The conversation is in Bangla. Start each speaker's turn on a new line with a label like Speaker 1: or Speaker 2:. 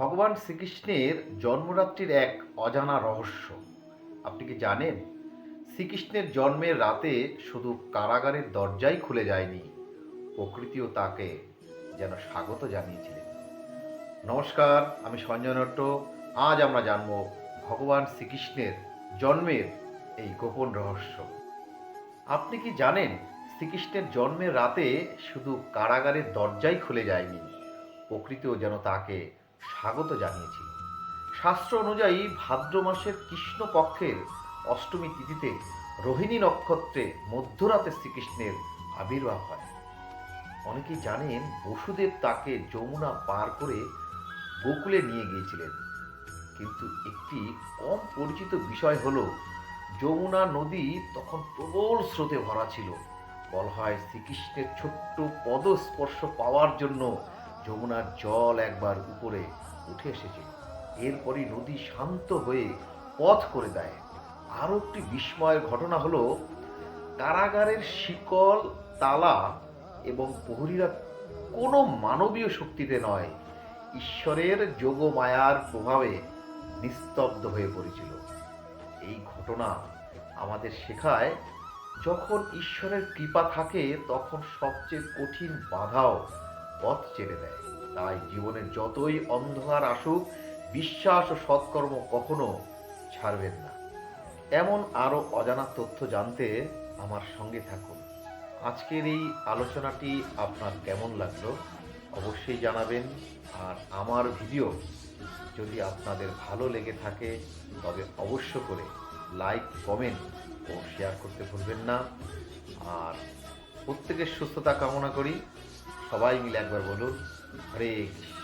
Speaker 1: ভগবান শ্রীকৃষ্ণের জন্মরাত্রির এক অজানা রহস্য। আপনি কি জানেন, শ্রীকৃষ্ণের জন্মের রাতে শুধু কারাগারের দরজাই খুলে যায়নি, প্রকৃতিও তাকে যেন স্বাগত জানিয়েছিলেন। নমস্কার, আমি সঞ্জয় নট্ট। আজ আমরা জানব ভগবান শ্রীকৃষ্ণের জন্মের এই গোপন রহস্য। আপনি কি জানেন, শ্রীকৃষ্ণের জন্মের রাতে শুধু কারাগারের দরজাই খুলে যায়নি, প্রকৃতিও যেন তাকে স্বাগত জানিয়েছিল। শাস্ত্র অনুযায়ী ভাদ্র মাসের কৃষ্ণপক্ষের অষ্টমী তিথিতে রোহিণী নক্ষত্রে মধ্যরাতে শ্রীকৃষ্ণের আবির্ভাব হয়। অনেকেই জানেন, বসুদেব তাকে যমুনা পার করে গোকুলে নিয়ে গিয়েছিলেন। কিন্তু একটি কম পরিচিত বিষয় হলো, যমুনা নদী তখন প্রবল স্রোতে ভরা ছিল। বলা হয়, শ্রীকৃষ্ণের ছোট্ট পদস্পর্শ পাওয়ার জন্য যমুনার জল একবার উপরে উঠে এসেছিল। এরপরই নদী শান্ত হয়ে পথ করে দেয়। আরও একটি বিস্ময়ের ঘটনা হলো, কারাগারের শিকল, তালা এবং প্রহরীরা কোনো মানবীয় শক্তিতে নয়, ঈশ্বরের যোগমায়ার প্রভাবে নিস্তব্ধ হয়ে পড়েছিল। এই ঘটনা আমাদের শেখায়, যখন ঈশ্বরের কৃপা থাকে তখন সবচেয়ে কঠিন বাধাও পথ ছেড়ে দেয়। তাই জীবনের যতই অন্ধকার আসুক, বিশ্বাস ও সৎকর্ম কখনো ছাড়বেন না। এমন আরও অজানা তথ্য জানতে আমার সঙ্গে থাকুন। আজকের এই আলোচনাটি আপনার কেমন লাগলো অবশ্যই জানাবেন। আর আমার ভিডিও যদি আপনাদের ভালো লেগে থাকে তবে অবশ্য করে লাইক, কমেন্ট ও শেয়ার করতে ভুলবেন না। আর প্রত্যেকের সুস্থতা কামনা করি। সবাই মিলে একবার বলুন, হরে কৃষ্ণ।